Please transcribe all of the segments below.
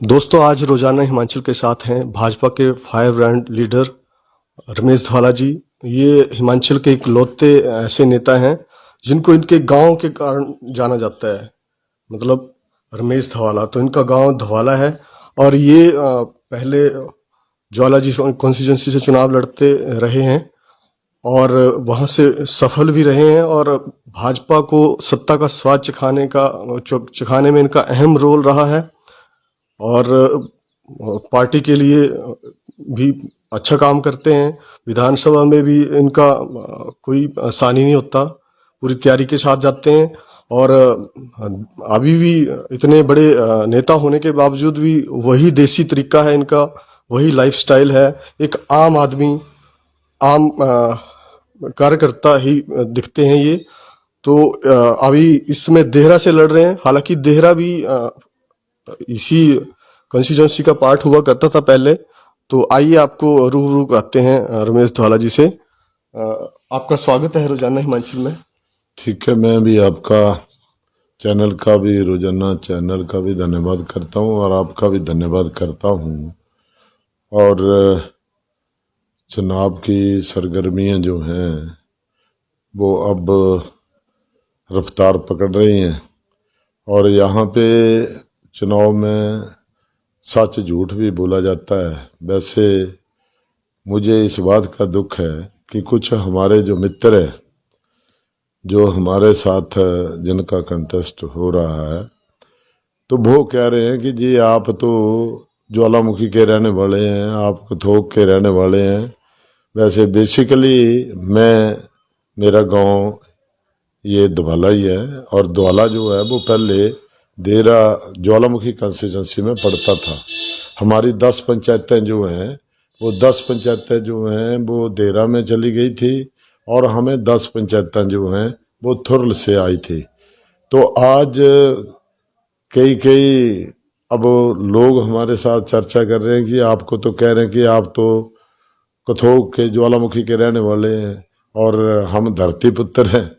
दोस्तों, आज रोजाना हिमाचल के साथ हैं भाजपा के firebrand leader Ramesh Dhawala ji. ये हिमाचल के इकलौते ऐसे नेता हैं जिनको इनके गांव के कारण जाना जाता है। मतलब रमेश धवाला, तो इनका गांव धवाला है और ये पहले ज्वाला जी कॉन्स्टिट्यूंसी से चुनाव लड़ते रहे हैं और वहां से सफल भी रहे हैं और भाजपा को सत्ता का स्वाद चखाने में इनका अहम रोल रहा है और पार्टी के लिए भी अच्छा काम करते हैं। विधानसभा में भी इनका कोई आसानी नहीं होता, पूरी तैयारी के साथ जाते हैं और अभी भी इतने बड़े नेता होने के बावजूद भी वही देसी तरीका है इनका, वही लाइफस्टाइल है। एक आम आदमी, आम कार्यकर्ता ही दिखते हैं ये। तो अभी इसमें देहरा से लड़ रहे हैं। हालांकि देहरा भी इसी कॉन्स्टिट्यूंसी का पार्ट हुआ करता था पहले। तो आइए आपको रूबरू कराते हैं रमेश धवाला जी से। आपका स्वागत है रोजाना हिमाचल में। ठीक है, मैं भी आपका चैनल का भी, रोजाना चैनल का भी धन्यवाद करता हूं और आपका भी धन्यवाद करता हूं। और चुनाव की सरगर्मियां जो हैं वो अब रफ्तार पकड़ रही हैं और यहाँ पे चुनाव में सच झूठ भी बोला जाता है। वैसे मुझे इस बात का दुख है कि कुछ हमारे जो मित्र हैं, जो हमारे साथ जिनका कंटेस्ट हो रहा है, तो वो कह रहे हैं कि जी आप तो ज्वालामुखी के रहने वाले हैं, आप कथोक के रहने वाले हैं। वैसे बेसिकली मेरा गांव ये धवाला ही है और धवाला जो है वो पहले देरा ज्वालामुखी कंस्टिट्यूंसी में पड़ता था। हमारी 10 पंचायतें जो हैं वो 10 पंचायतें जो हैं वो देरा में चली गई थी और हमें 10 पंचायतें जो हैं वो थुरल से आई थी। तो आज कई अब लोग हमारे साथ चर्चा कर रहे हैं कि आपको तो कह रहे हैं कि आप तो कथोक के ज्वालामुखी के रहने वाले हैं और हम धरती पुत्र हैं।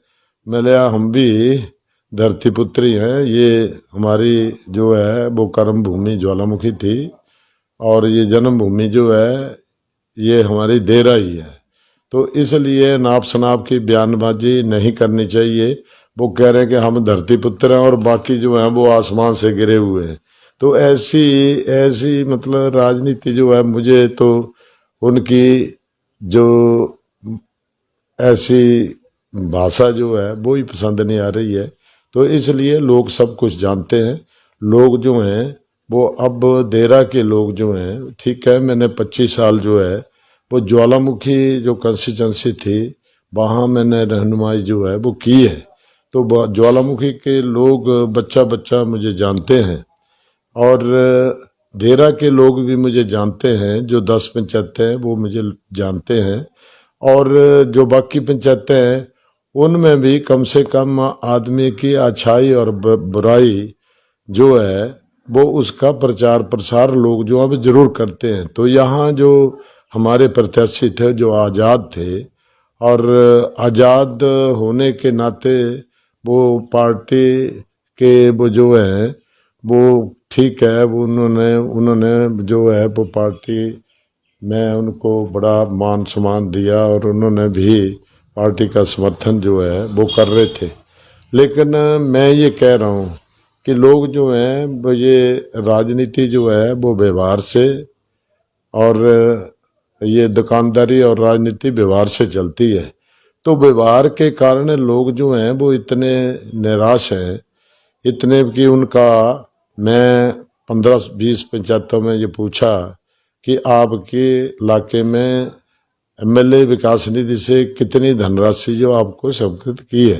मैंने हम भी धरती पुत्री हैं। ये हमारी जो है वो कर्म भूमि ज्वालामुखी थी और ये जन्मभूमि जो है ये हमारी देरा ही है। तो इसलिए नाप शनाप की बयानबाजी नहीं करनी चाहिए। वो कह रहे हैं कि हम धरती पुत्र हैं और बाकी जो हैं वो आसमान से गिरे हुए हैं। तो ऐसी मतलब राजनीति जो है, मुझे तो उनकी जो ऐसी भाषा जो है वो ही पसंद नहीं आ रही है। तो इसलिए लोग सब कुछ जानते हैं। लोग जो हैं वो अब देरा के लोग जो हैं, ठीक है, मैंने 25 साल जो है वो ज्वालामुखी जो कंस्टिट्यूंसी थी वहाँ मैंने रहनुमाई जो है वो की है। तो ज्वालामुखी के लोग बच्चा मुझे जानते हैं और देरा के लोग भी मुझे जानते हैं। जो 10 पंचायतें हैं वो मुझे जानते हैं और जो बाकी पंचायतें हैं उनमें भी कम से कम आदमी की अच्छाई और बुराई जो है वो उसका प्रचार प्रसार लोग जो अब जरूर करते हैं। तो यहाँ जो हमारे प्रत्याशी थे जो आज़ाद थे और आज़ाद होने के नाते वो पार्टी के वो जो है वो ठीक है, वो उन्होंने जो है वो पार्टी में उनको बड़ा मान सम्मान दिया और उन्होंने भी पार्टी का समर्थन जो है वो कर रहे थे। लेकिन मैं ये कह रहा हूँ कि लोग जो हैं वो ये राजनीति जो है वो व्यवहार से, और ये दुकानदारी और राजनीति व्यवहार से चलती है। तो व्यवहार के कारण लोग जो हैं वो इतने निराश हैं, इतने कि उनका मैं 15-20 पंचायतों में ये पूछा कि आपके इलाके में एमएलए विकास निधि से कितनी धनराशि जो आपको स्वीकृत की है,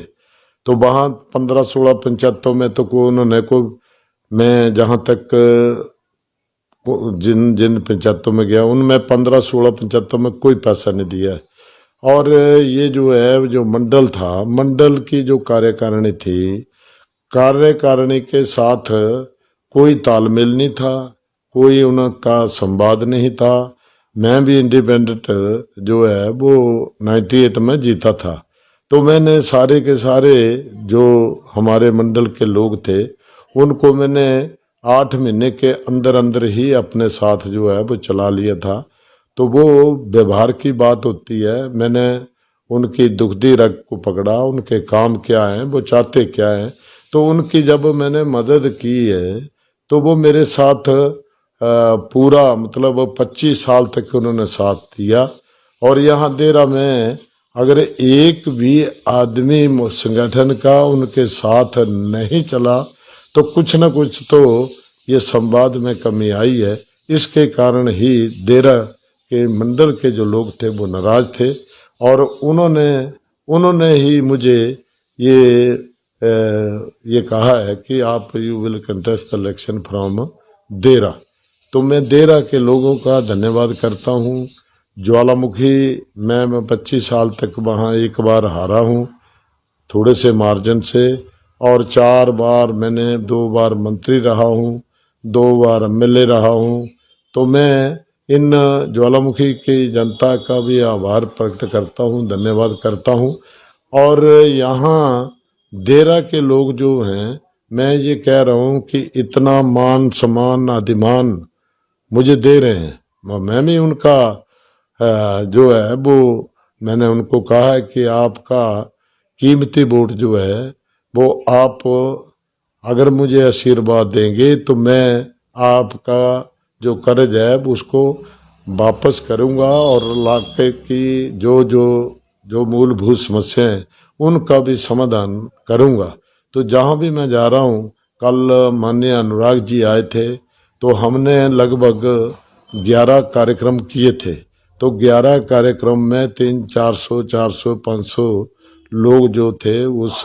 तो वहाँ 15-16 पंचायतों में तो उन्होंने मैं जहाँ तक जिन पंचायतों में गया उनमें 15-16 पंचायतों में कोई पैसा नहीं दिया। और ये जो है जो मंडल था, मंडल की जो कार्यकारिणी थी, कार्यकारिणी के साथ कोई तालमेल नहीं था, कोई उनका संवाद नहीं था। मैं भी इंडिपेंडेंट जो है वो 98 में जीता था। तो मैंने सारे के सारे जो हमारे मंडल के लोग थे उनको मैंने 8 महीने के अंदर अंदर ही अपने साथ जो है वो चला लिया था। तो वो व्यवहार की बात होती है। मैंने उनकी दुखदी रग को पकड़ा, उनके काम क्या हैं, वो चाहते क्या हैं। तो उनकी जब मैंने मदद की है तो वो मेरे साथ पूरा मतलब 25 साल तक उन्होंने साथ दिया। और यहाँ देरा में अगर एक भी आदमी संगठन का उनके साथ नहीं चला तो कुछ न कुछ तो ये संवाद में कमी आई है। इसके कारण ही देरा के मंडल के जो लोग थे वो नाराज थे और उन्होंने ही मुझे ये कहा है कि आप you will contest the election from देरा। तो मैं देरा के लोगों का धन्यवाद करता हूँ। ज्वालामुखी मैं 25 साल तक वहाँ एक बार हारा हूँ थोड़े से मार्जिन से, और 4 बार मैंने 2 बार मंत्री रहा हूँ, 2 बार एमएलए रहा हूँ। तो मैं इन ज्वालामुखी की जनता का भी आभार प्रकट करता हूँ, धन्यवाद करता हूँ। और यहाँ देरा के लोग जो हैं, मैं ये कह रहा हूँ कि इतना मान सम्मान आदिमान मुझे दे रहे हैं। मैं भी उनका जो है वो मैंने उनको कहा है कि आपका कीमती वोट जो है वो आप अगर मुझे आशीर्वाद देंगे तो मैं आपका जो कर्ज है उसको वापस करूंगा और इलाके की जो मूलभूत समस्या है उनका भी समाधान करूंगा। तो जहां भी मैं जा रहा हूं, कल माननीय अनुराग जी आए थे तो हमने लगभग 11 कार्यक्रम किए थे। तो 11 कार्यक्रम में 300, 400, 500 लोग जो थे उस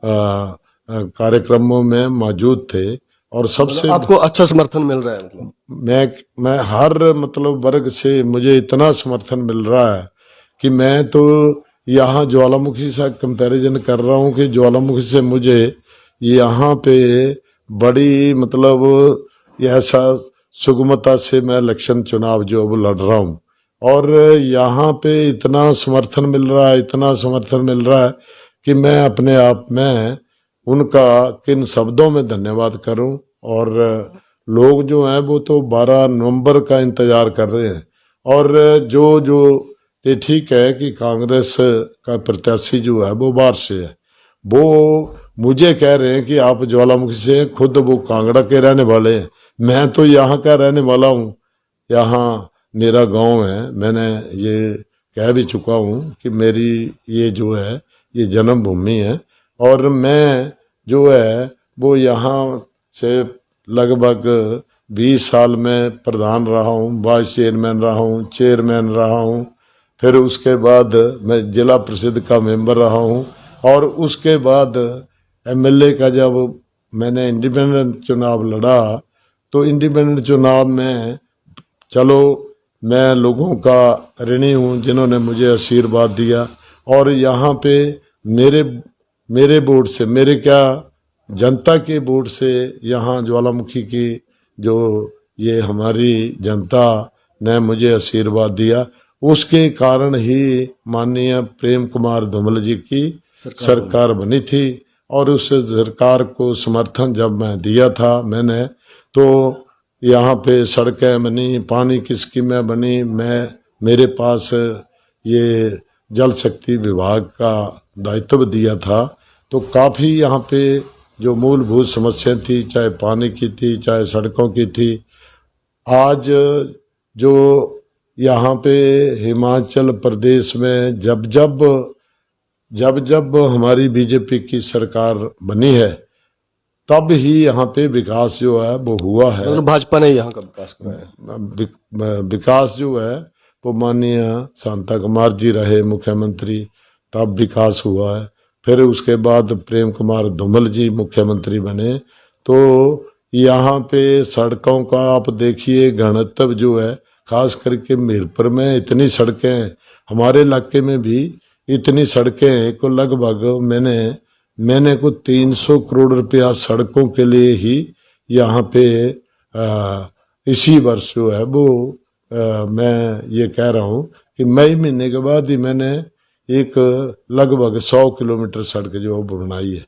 कार्यक्रमों में मौजूद थे। और सबसे आपको अच्छा समर्थन मिल रहा है मतलब? मैं हर मतलब वर्ग से मुझे इतना समर्थन मिल रहा है कि मैं तो यहाँ ज्वालामुखी से कंपैरिजन कर रहा हूँ कि ज्वालामुखी से मुझे यहाँ पे बड़ी मतलब ऐसा सुगमता से मैं इलेक्शन चुनाव जो अब लड़ रहा हूँ। और यहाँ पे इतना समर्थन मिल रहा है, इतना समर्थन मिल रहा है कि मैं अपने आप में उनका किन शब्दों में धन्यवाद करूं। और लोग जो हैं वो तो 12 नवंबर का इंतजार कर रहे हैं। और जो ये ठीक है कि कांग्रेस का प्रत्याशी जो है वो बाहर से है, वो मुझे कह रहे हैं कि आप ज्वालामुखी से हैं, खुद वो कांगड़ा के रहने वाले हैं। मैं तो यहाँ का रहने वाला हूँ, यहाँ मेरा गांव है। मैंने ये कह भी चुका हूँ कि मेरी ये जो है ये जन्मभूमि है। और मैं जो है वो यहाँ से लगभग 20 साल में प्रधान रहा हूँ, वाइस चेयरमैन रहा हूँ, चेयरमैन रहा हूँ, फिर उसके बाद मैं जिला परिषद का मेंबर रहा हूँ। और उसके बाद एमएलए का जब मैंने इंडिपेंडेंट चुनाव लड़ा तो इंडिपेंडेंट चुनाव में चलो मैं लोगों का ऋणी हूँ जिन्होंने मुझे आशीर्वाद दिया। और यहाँ पे मेरे वोट से, मेरे क्या जनता के वोट से यहाँ ज्वालामुखी की जो ये हमारी जनता ने मुझे आशीर्वाद दिया, उसके कारण ही माननीय प्रेम कुमार धूमल जी की सरकार बनी थी। और उस सरकार को समर्थन जब मैं दिया था मैंने, तो यहाँ पे सड़कें बनी, पानी की स्कीमें बनी। मेरे पास ये जल शक्ति विभाग का दायित्व दिया था। तो काफ़ी यहाँ पे जो मूलभूत समस्या थी, चाहे पानी की थी, चाहे सड़कों की थी, आज जो यहाँ पे हिमाचल प्रदेश में जब जब हमारी बीजेपी की सरकार बनी है तब ही यहाँ पे विकास जो है वो हुआ है। मतलब भाजपा ने यहाँ का विकास कराया है। विकास जो है वो माननीय शांता कुमार जी रहे मुख्यमंत्री, तब विकास हुआ है। फिर उसके बाद प्रेम कुमार धूमल जी मुख्यमंत्री बने तो यहाँ पे सड़कों का आप देखिए घनत्व जो है, खास करके मीरपुर में इतनी सड़कें हैं, हमारे इलाके में भी इतनी सड़कें हैं को लगभग मैंने को 300 करोड़ रुपया सड़कों के लिए ही यहाँ पे इसी वर्ष जो है वो मैं ये कह रहा हूँ कि मई महीने के बाद ही मैंने एक लगभग 100 किलोमीटर सड़क जो है बनाई है।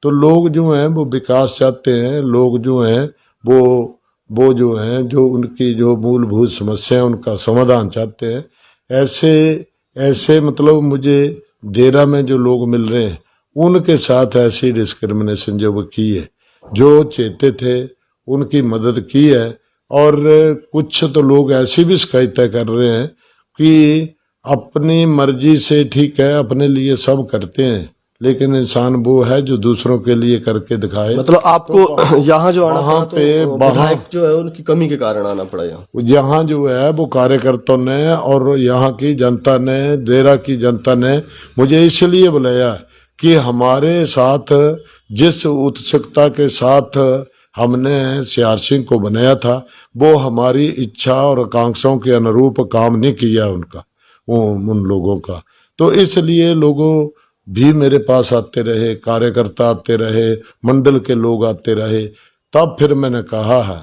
तो लोग जो हैं वो विकास चाहते हैं, लोग जो हैं वो जो हैं, जो उनकी जो मूलभूत समस्या है उनका समाधान चाहते हैं। ऐसे ऐसे मतलब मुझे देरा में जो लोग मिल रहे हैं उनके साथ ऐसी डिस्क्रिमिनेशन जो वो की है, जो चेते थे उनकी मदद की है। और कुछ तो लोग ऐसी भी शिकायतें कर रहे हैं कि अपनी मर्जी से, ठीक है, अपने लिए सब करते हैं, लेकिन इंसान वो है जो दूसरों के लिए करके दिखाए। मतलब आपको यहाँ जो आना वहाँ पड़ा पे तो विधायक जो है उनकी कमी के कारण आना पड़ा यहाँ। यहाँ जो है वो कार्यकर्ताओं ने और यहाँ की जनता ने, देरा की जनता ने मुझे इसलिए बुलाया कि हमारे साथ जिस उत्सुकता के साथ हमने सीआर सिंह को बनाया था वो हमारी इच्छा और आकांक्षाओं के अनुरूप काम नहीं किया उन लोगों का। तो इसलिए लोगों भी मेरे पास आते रहे, कार्यकर्ता आते रहे, मंडल के लोग आते रहे। तब फिर मैंने कहा है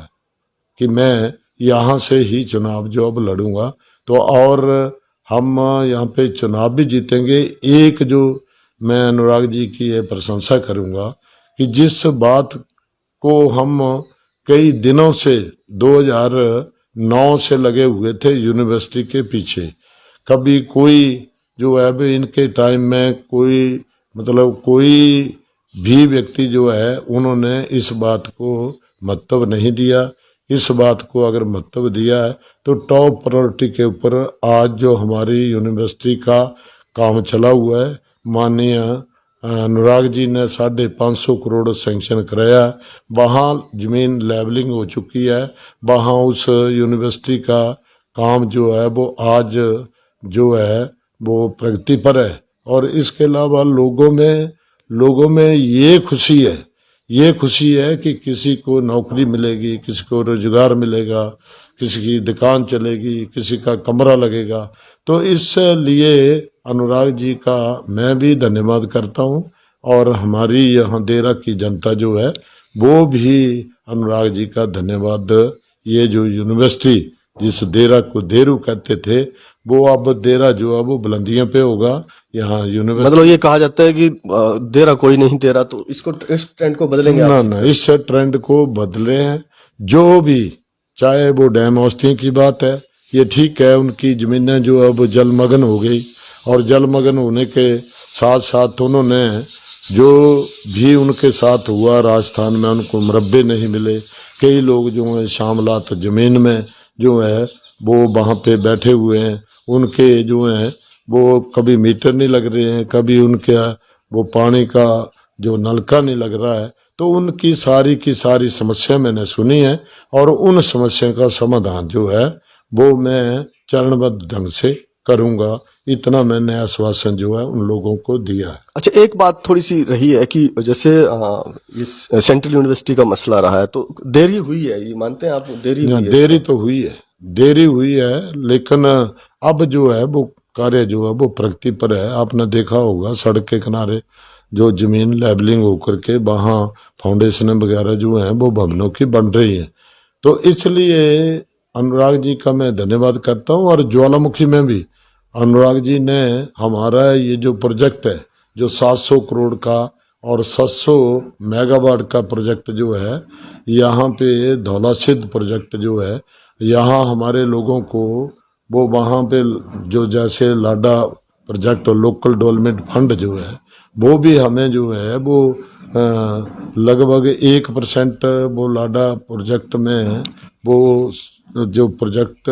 कि मैं यहाँ से ही चुनाव जो अब लड़ूंगा, तो और हम यहाँ पे चुनाव भी जीतेंगे। एक जो मैं अनुराग जी की ये प्रशंसा करूंगा कि जिस बात को हम कई दिनों से 2009 से लगे हुए थे यूनिवर्सिटी के पीछे, कभी कोई जो है भी इनके टाइम में कोई मतलब कोई भी व्यक्ति जो है उन्होंने इस बात को महत्व नहीं दिया। इस बात को अगर महत्व दिया है तो टॉप प्रायोरिटी के ऊपर आज जो हमारी यूनिवर्सिटी का काम चला हुआ है, माननीय अनुराग जी ने 550 करोड़ सैंक्शन कराया। वहाँ जमीन लेवलिंग हो चुकी है, वहाँ उस यूनिवर्सिटी का काम जो है वो आज जो है वो प्रगति पर है। और इसके अलावा लोगों में ये खुशी है कि किसी को नौकरी मिलेगी, किसी को रोजगार मिलेगा, किसी की दुकान चलेगी, किसी का कमरा लगेगा। तो इसलिए अनुराग जी का मैं भी धन्यवाद करता हूँ और हमारी यहाँ देरा की जनता जो है वो भी अनुराग जी का धन्यवाद। ये जो यूनिवर्सिटी जिस देरा को देरू कहते थे वो अब देरा जो है वो बुलंदियों पे होगा। यहाँ यूनिवर्सिटी मतलब ये कहा जाता है कि देरा कोई नहीं तेरा, तो इस ट्रेंड को बदलेंगे आप? ना, इस ट्रेंड को बदले हैं। जो भी, चाहे वो डैम औस्तियों की बात है, ये ठीक है, उनकी जमीनें जो है वो जलमग्न हो गई और जलमग्न होने के साथ साथ उन्होंने जो भी उनके साथ हुआ राजस्थान में, उनको मुरब्बे नहीं मिले। कई लोग जो है शामलात जमीन में जो है वो वहाँ पे बैठे हुए हैं, उनके जो है वो कभी मीटर नहीं लग रहे हैं, कभी उनके वो पानी का जो नलका नहीं लग रहा है। तो उनकी सारी की सारी समस्या मैंने सुनी है और उन समस्या का समाधान जो है वो मैं चरणबद्ध ढंग से करूंगा। इतना मैंने आश्वासन जो है उन लोगों को दिया है। अच्छा, एक बात थोड़ी सी रही है कि जैसे इस सेंट्रल यूनिवर्सिटी का मसला रहा है तो देरी हुई है, ये मानते हैं आप? देरी तो हुई है, लेकिन अब जो है वो कार्य जो है वो प्रगति पर है। आपने देखा होगा सड़क के किनारे जो जमीन लेवलिंग होकर के वहाँ फाउंडेशन वगैरह जो है वो भवनों की बन रही है। तो इसलिए अनुराग जी का मैं धन्यवाद करता हूँ। और ज्वालामुखी में भी अनुराग जी ने हमारा ये जो प्रोजेक्ट है जो 700 करोड़ का और 700 मेगावाट का प्रोजेक्ट जो है, यहाँ पे धौलासिद्ध प्रोजेक्ट जो है, यहाँ हमारे लोगों को वो वहाँ पे जो जैसे लाडा प्रोजेक्ट और लोकल डेवलपमेंट फंड जो है वो भी हमें जो है वो लगभग 1% वो लाडा प्रोजेक्ट में वो जो प्रोजेक्ट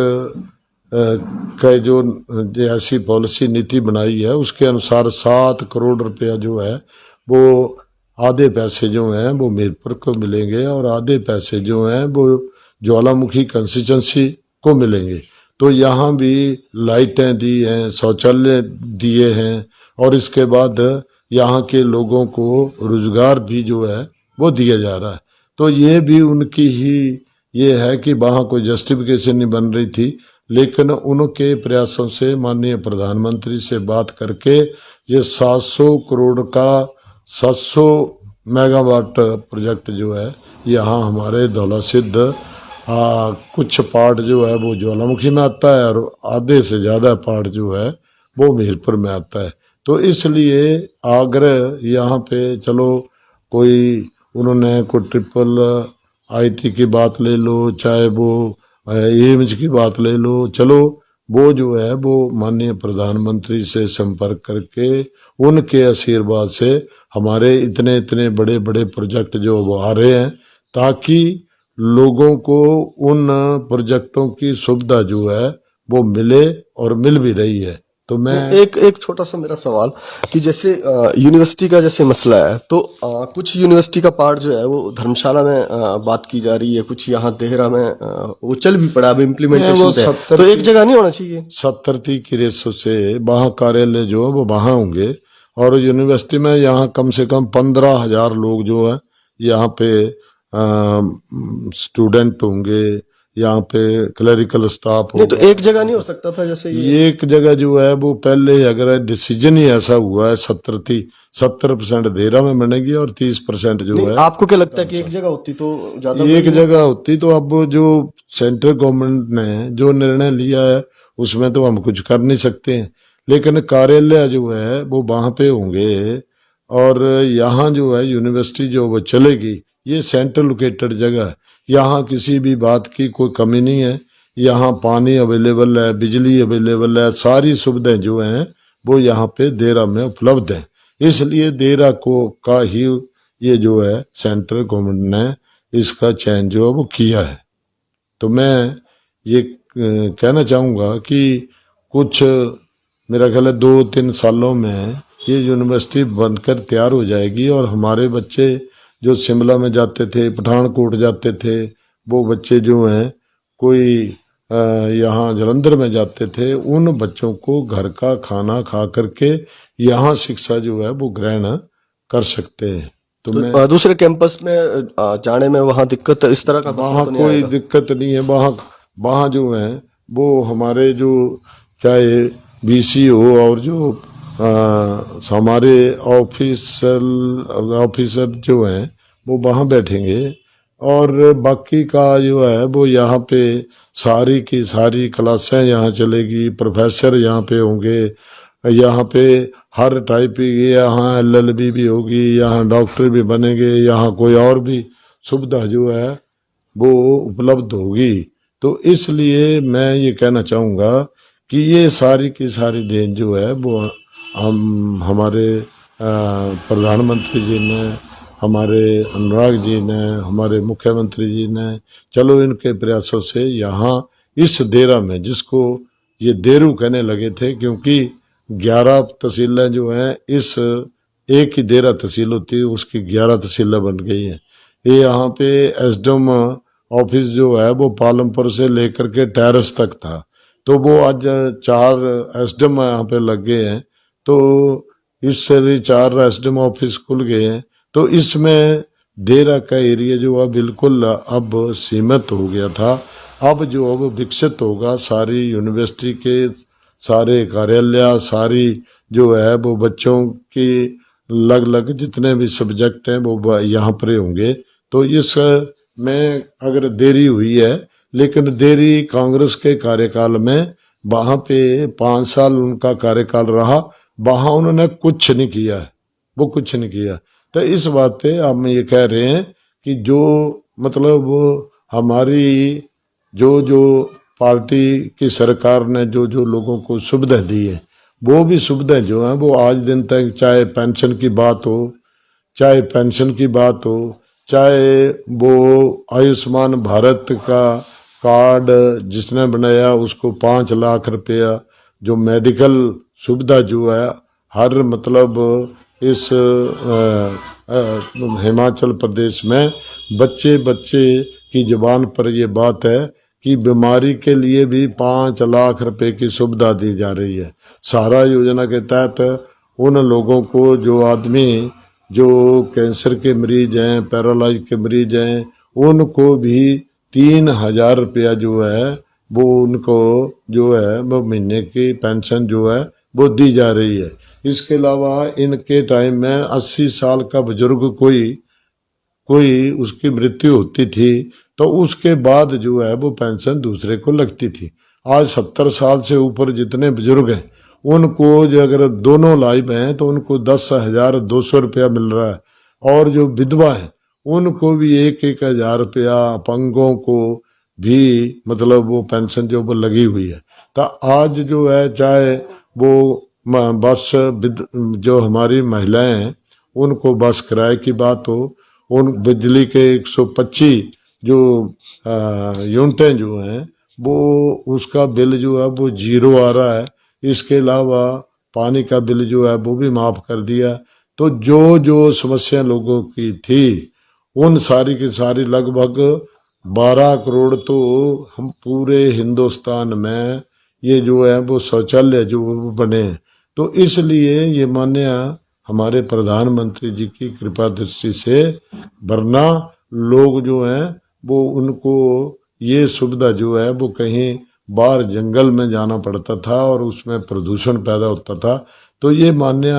का जो ऐसी पॉलिसी नीति बनाई है उसके अनुसार 7 करोड़ रुपया जो है वो आधे पैसे जो हैं वो मीरपुर को मिलेंगे और आधे पैसे जो हैं वो ज्वालामुखी कंस्टिट्यूंसी को मिलेंगे। तो यहाँ भी लाइटें दी हैं, शौचालय दिए हैं और इसके बाद यहाँ के लोगों को रोजगार भी जो है वो दिया जा रहा है। तो ये भी उनकी ही ये है कि वहाँ कोई जस्टिफिकेशन नहीं बन रही थी, लेकिन उनके प्रयासों से माननीय प्रधानमंत्री से बात करके ये 700 करोड़ का 700 मेगावाट प्रोजेक्ट जो है यहाँ हमारे धौलासिद्ध कुछ पार्ट जो है वो ज्वालामुखी में आता है और आधे से ज्यादा पार्ट जो है वो मीरपुर में आता है। तो इसलिए आग्रह यहाँ पे चलो कोई उन्होंने कोई ट्रिपल आईटी की बात ले लो, चाहे वो एम्स की बात ले लो, चलो वो जो है वो माननीय प्रधानमंत्री से संपर्क करके उनके आशीर्वाद से हमारे इतने इतने बड़े बड़े प्रोजेक्ट जो वो आ रहे हैं, ताकि लोगों को उन प्रोजेक्टों की सुविधा जो है वो मिले और मिल भी रही है। तो मैं एक एक छोटा सा मेरा सवाल कि जैसे यूनिवर्सिटी का जैसे मसला है, तो कुछ यूनिवर्सिटी का पार्ट जो है वो धर्मशाला में बात की जा रही है, कुछ यहाँ देहरा में वो चल भी पड़ा, अब वो इम्प्लीमेंटेशन पे है। 70 तो एक जगह नहीं होना चाहिए? 70 की रेसो से वहाँ कार्यालय जो है वो वहाँ होंगे, और यूनिवर्सिटी में यहाँ कम से कम 15,000 लोग जो है यहाँ पे स्टूडेंट होंगे, यहाँ पे क्लरिकल स्टाफ नहीं, तो होगा। एक जगह नहीं हो सकता था जैसे ये? ये एक जगह जो है वो पहले अगर डिसीजन ही ऐसा हुआ है 70% देहरा में बनेगी और 30% जो नहीं, है आपको क्या लगता है कि एक जगह होती तो ज्यादा एक जगह होती, तो अब जो सेंट्रल गवर्नमेंट ने जो निर्णय लिया है उसमें तो हम कुछ कर नहीं सकते हैं, लेकिन कार्यालय जो है वो वहां पे होंगे, और यहाँ जो है यूनिवर्सिटी जो वो चलेगी, ये सेंट्रल लोकेटेड जगह है, यहाँ किसी भी बात की कोई कमी नहीं है, यहाँ पानी अवेलेबल है, बिजली अवेलेबल है, सारी सुविधाएं जो हैं वो यहाँ पे देहरा में उपलब्ध है। इसलिए देहरा को का ही ये जो है सेंट्रल गवर्नमेंट ने इसका चयन जो है वो किया है। तो मैं ये कहना चाहूँगा कि कुछ मेरा ख्याल है 2-3 सालों में ये यूनिवर्सिटी बनकर तैयार हो जाएगी, और हमारे बच्चे जो शिमला में जाते थे, पठानकोट जाते थे, वो बच्चे जो हैं कोई यहाँ जलंधर में जाते थे, उन बच्चों को घर का खाना खा करके यहाँ शिक्षा जो है वो ग्रहण कर सकते हैं। तो मैं दूसरे कैंपस में जाने में वहाँ दिक्कत इस तरह का वहाँ तो नहीं कोई आएगा? दिक्कत नहीं है, वहाँ जो है वो हमारे जो चाहे बीसी हो और जो हमारे ऑफिसर जो हैं वो वहाँ बैठेंगे, और बाकी का जो है वो यहाँ पे सारी की सारी क्लासें यहाँ चलेगी, प्रोफेसर यहाँ पे होंगे, यहाँ पे हर टाइप की, यहाँ LLB भी होगी, यहाँ डॉक्टर भी बनेंगे, यहाँ कोई और भी सुविधा जो है वो उपलब्ध होगी। तो इसलिए मैं ये कहना चाहूँगा कि ये सारी की सारी देन जो है वो हम हमारे प्रधानमंत्री जी ने, हमारे अनुराग जी ने, हमारे मुख्यमंत्री जी ने, चलो इनके प्रयासों से यहाँ इस देहरा में, जिसको ये देरू कहने लगे थे क्योंकि 11 तहसीलें जो हैं, इस एक ही देहरा तहसील होती है, उसकी 11 तहसीलें बन गई हैं। ये यहाँ पे एसडीएम ऑफिस जो है वो पालमपुर से लेकर के टेरेस तक था, तो वो आज 4 एसडीएम यहाँ पे लग गए हैं, तो इससे भी 4 एसडीएम ऑफिस खुल गए हैं। तो इसमें देहरा का एरिया जो है बिल्कुल अब सीमित हो गया था, अब जो अब विकसित होगा, सारी यूनिवर्सिटी के सारे कार्यालय, सारी जो है वो बच्चों की अलग अलग जितने भी सब्जेक्ट हैं वो यहाँ पर होंगे। तो इस में अगर देरी हुई है, लेकिन देरी कांग्रेस के कार्यकाल में, वहां पे 5 साल उनका कार्यकाल रहा, वहां उन्होंने कुछ नहीं किया है, वो कुछ नहीं किया। तो इस बात पे हम ये कह रहे हैं कि जो मतलब वो हमारी जो पार्टी की सरकार ने जो लोगों को सुविधा दी है, वो भी सुविधा जो है वो आज दिन तक, चाहे पेंशन की बात हो, चाहे वो आयुष्मान भारत का कार्ड जिसने बनाया उसको 5 लाख रुपया जो मेडिकल सुविधा जो है हर मतलब इस हिमाचल प्रदेश में बच्चे की जुबान पर ये बात है कि बीमारी के लिए भी 5 लाख रुपए की सुविधा दी जा रही है। सहारा योजना के तहत उन लोगों को, जो आदमी जो कैंसर के मरीज हैं, पैरालाइज के मरीज हैं, उनको भी 3,000 रुपया जो है वो उनको जो है वो महीने की पेंशन जो है वो दी जा रही है। इसके अलावा इनके टाइम में 80 साल का बुजुर्ग कोई उसकी मृत्यु होती थी तो उसके बाद जो है वो पेंशन दूसरे को लगती थी। आज 70 साल से ऊपर जितने बुजुर्ग हैं उनको जो अगर दोनों लाइव हैं तो उनको 10,200 रुपया मिल रहा है, और जो विधवा है उनको भी 1-1 हजार रुपया, अपंगों को भी मतलब वो पेंशन जो वो लगी हुई है। तो आज जो है चाहे वो बस जो हमारी महिलाएं हैं उनको बस किराए की बात हो, उन बिजली के 125 जो यूनिटें जो हैं वो उसका बिल जो है वो 0 आ रहा है। इसके अलावा पानी का बिल जो है वो भी माफ कर दिया। तो जो जो समस्या लोगों की थी उन सारी की सारी लगभग 12 करोड़ तो हम पूरे हिंदुस्तान में ये जो है वो शौचालय जो बने। तो इसलिए ये मान्य हमारे प्रधानमंत्री जी की कृपा दृष्टि से, वरना लोग जो हैं वो उनको ये सुविधा जो है वो कहीं बाहर जंगल में जाना पड़ता था और उसमें प्रदूषण पैदा होता था। तो ये मान्य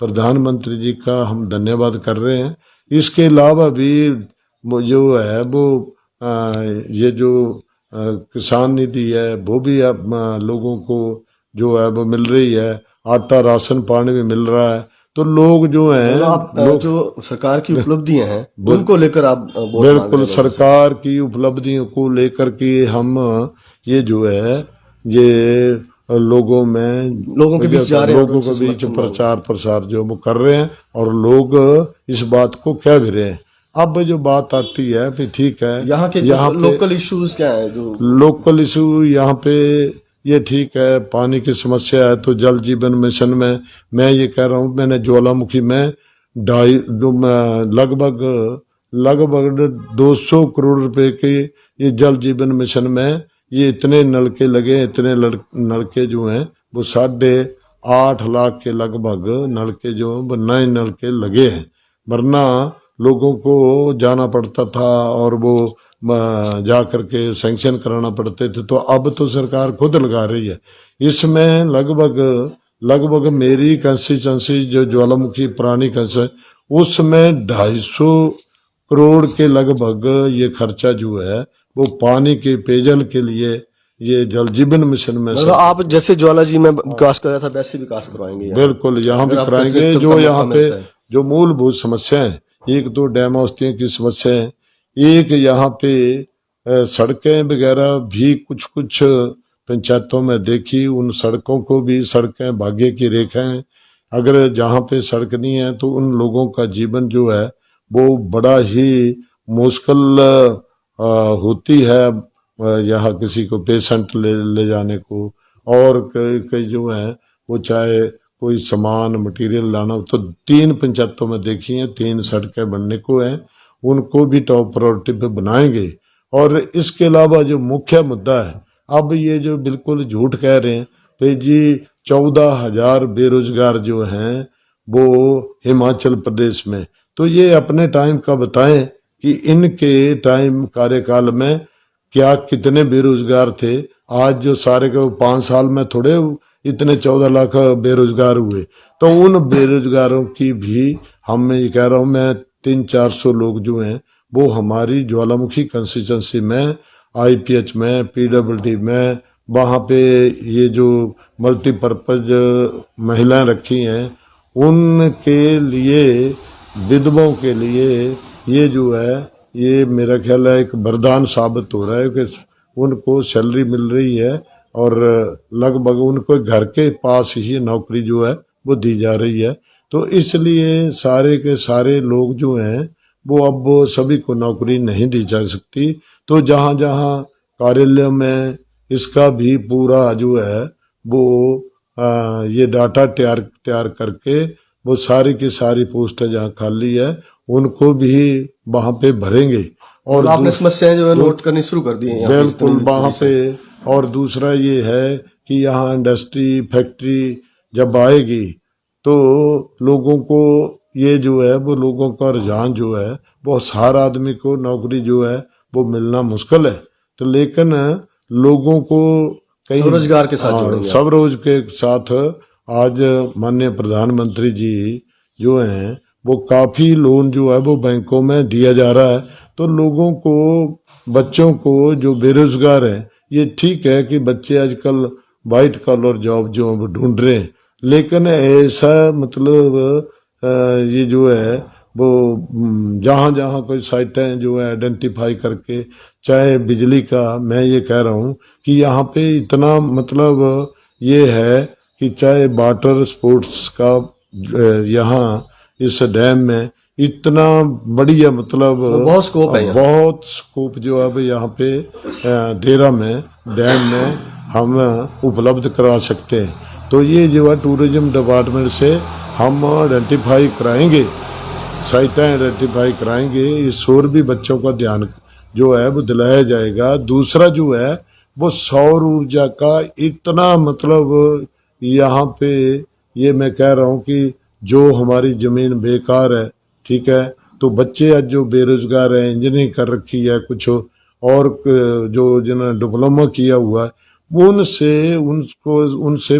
प्रधानमंत्री जी का हम धन्यवाद कर रहे हैं। इसके अलावा भी वो जो है वो ये जो किसान निधि है वो भी अब लोगों को जो है वो मिल रही है, आटा राशन पानी भी मिल रहा है। तो लोग जो हैं मतलब आप जो सरकार की उपलब्धियां हैं उनको लेकर आप वोट मांग बिल्कुल रहे हैं। सरकार की उपलब्धियों को लेकर के हम ये जो है ये लोगों के बीच जा रहे हैं और लोगों के उनसे बीच समर्थन प्रचार प्रसार जो वो कर रहे हैं और लोग इस बात को कह भी रहे हैं। अब जो बात आती है फिर ठीक है, यहाँ के लोकल इश्यूज क्या है जो लोकल इशू यहाँ पे ये ठीक है, पानी की समस्या है तो जल जीवन मिशन में मैं ये कह रहा हूँ, मैंने ज्वालामुखी में लगभग 200 करोड़ रुपए के ये जल जीवन मिशन में ये इतने नलके लगे, इतने नलके जो हैं वो 8.5 लाख के लगभग नलके जो हैं नए नलके लगे हैं। वरना लोगों को जाना पड़ता था और वो जा करके सैंक्शन कराना पड़ते थे। तो अब तो सरकार खुद लगा रही है। इसमें लगभग मेरी कंस्टिट्यूंसी जो ज्वालामुखी पुरानी कंस्टिट्यूंसी उसमें 250 करोड़ के लगभग ये खर्चा जो है वो पानी के पेयजल के लिए ये जल जीवन मिशन में मतलब आप जैसे ज्वाला जी में विकास कर रहा था वैसे विकास करवाएंगे बिल्कुल यहाँ भी कराएंगे। जो यहाँ पे जो मूलभूत समस्याएं, एक तो डैम औस्तियों की समस्या है, एक यहाँ पे सड़कें वगैरह भी कुछ पंचायतों में देखी, उन सड़कों को भी सड़कें भाग्य की रेखा हैं। अगर जहाँ पे सड़क नहीं है तो उन लोगों का जीवन जो है वो बड़ा ही मुश्किल होती है। यहाँ किसी को पेशेंट ले जाने को और कई जो है वो चाहे कोई सामान मटेरियल लाना हो तो 3 पंचायतों में देखी हैं, 3 सड़कें बनने को हैं, उनको भी टॉप प्रायोरिटी पे बनाएंगे। और इसके अलावा जो मुख्य मुद्दा है, अब ये जो बिल्कुल झूठ कह रहे हैं कि जी 14,000 बेरोजगार जो हैं वो हिमाचल प्रदेश में, तो ये अपने टाइम का बताएं कि इनके टाइम कार्यकाल में क्या कितने बेरोजगार थे। आज जो सारे के 5 साल में थोड़े इतने 14 लाख बेरोजगार हुए। तो उन बेरोजगारों की भी हम ये कह रहा हूं मैं 300-400 लोग जो हैं वो हमारी ज्वालामुखी कंस्टिट्यूंसी में IPH में PWD में वहाँ पे ये जो मल्टीपर्पज महिलाएं रखी हैं उनके लिए, विधवाओं के लिए ये जो है ये मेरा ख्याल है एक वरदान साबित हो रहा है कि उनको सैलरी मिल रही है और लगभग उनको घर के पास ही नौकरी जो है वो दी जा रही है। तो इसलिए सारे के सारे लोग जो हैं वो अब सभी को नौकरी नहीं दी जा सकती। तो जहाँ जहाँ कार्यालय में इसका भी पूरा जो है वो ये डाटा तैयार करके वो सारी की सारी पोस्टें जहाँ खाली है उनको भी वहां पे भरेंगे। और आपने समस्याएं जो है नोट करनी शुरू कर दी हैं बिल्कुल वहां पे। और दूसरा ये है कि यहाँ इंडस्ट्री फैक्ट्री जब आएगी तो लोगों को ये जो है वो लोगों का रुझान जो है वो हर आदमी को नौकरी जो है वो मिलना मुश्किल है। तो लेकिन लोगों को कहीं स्वरोजगार के साथ स्वरोज के साथ आज माननीय प्रधानमंत्री जी जो हैं वो काफी लोन जो है वो बैंकों में दिया जा रहा है। तो लोगों को, बच्चों को जो बेरोजगार है, ये ठीक है कि बच्चे आजकल वाइट कॉलर जॉब जो वो ढूंढ रहे हैं, लेकिन ऐसा मतलब ये जो है वो जहाँ जहाँ कोई साइटें जो है आइडेंटिफाई करके, चाहे बिजली का, मैं ये कह रहा हूँ कि यहाँ पे इतना मतलब ये है कि चाहे वाटर स्पोर्ट्स का यहाँ इस डैम में इतना बढ़िया मतलब बहुत स्कोप है यहाँ। बहुत स्कोप जो अब यहाँ पे देरा में डैम में हम उपलब्ध करा सकते हैं। तो ये जो है टूरिज्म डिपार्टमेंट से हम आइडेंटिफाई कराएंगे, साइटें आइडेंटिफाई कराएंगे, इस और भी बच्चों का ध्यान जो है वो दिलाया जाएगा। दूसरा जो है वो सौर ऊर्जा का इतना मतलब यहाँ पे ये मैं कह रहा हूँ कि जो हमारी जमीन बेकार है, ठीक है, तो बच्चे आज जो बेरोजगार हैं, इंजीनियरिंग कर रखी है कुछ और जो जिन्होंने डिप्लोमा किया हुआ है, उनसे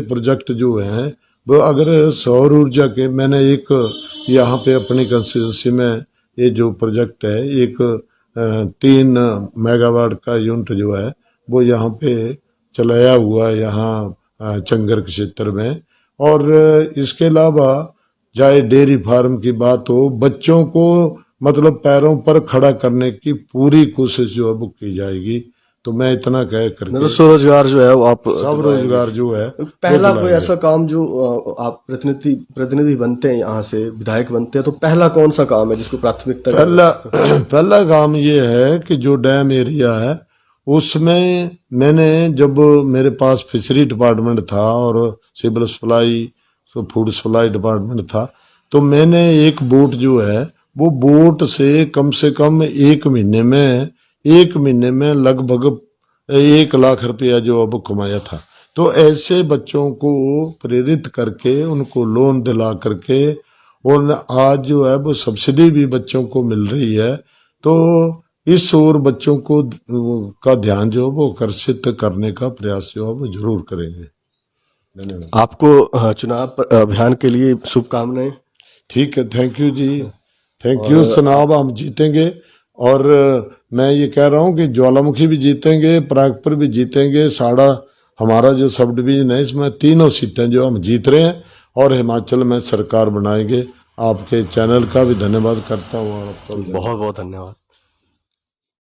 प्रोजेक्ट जो है वो अगर सौर ऊर्जा के, मैंने एक यहाँ पे अपनी कंस्टिट्यूंसी में ये जो प्रोजेक्ट है, एक 3 मेगावाट का यूनिट जो है वो यहाँ पे चलाया हुआ है यहाँ चंगर क्षेत्र में। और इसके अलावा चाहे डेयरी फार्म की बात हो, बच्चों को मतलब पैरों पर खड़ा करने की पूरी कोशिश जो है वो की जाएगी। तो मैं इतना कह करके मतलब स्वरोजगार जो है वो आप सब रोजगार जो है पहला कोई ऐसा काम जो आप प्रतिनिधि बनते हैं, यहाँ से विधायक बनते हैं, तो पहला कौन सा काम है जिसको प्राथमिकता? पहला काम ये है कि जो डैम एरिया है उसमें मैंने, जब मेरे पास फिशरी डिपार्टमेंट था और civil supply food supply department था, तो मैंने एक बोट जो है वो बोट से कम 1 महीने में लगभग 1 लाख रुपया जो अब कमाया था। तो ऐसे बच्चों को प्रेरित करके उनको लोन दिला करके, और आज जो है वो सब्सिडी भी बच्चों को मिल रही है। तो इस और बच्चों को का ध्यान जो वो आकर्षित करने का प्रयास जो है वो जरूर करेंगे। धन्यवाद। आपको चुनाव अभियान के लिए शुभकामनाएं। ठीक है, thank you ji, thank you. चुनाव हम जीतेंगे, और मैं ये कह रहा हूँ कि ज्वालामुखी भी जीतेंगे, परागपुर भी जीतेंगे, साड़ा हमारा जो सब डिवीजन है इसमें 3 सीटें जो हम जीत रहे हैं, और हिमाचल में सरकार बनाएंगे। आपके चैनल का भी धन्यवाद करता हूँ, और आपका बहुत बहुत धन्यवाद।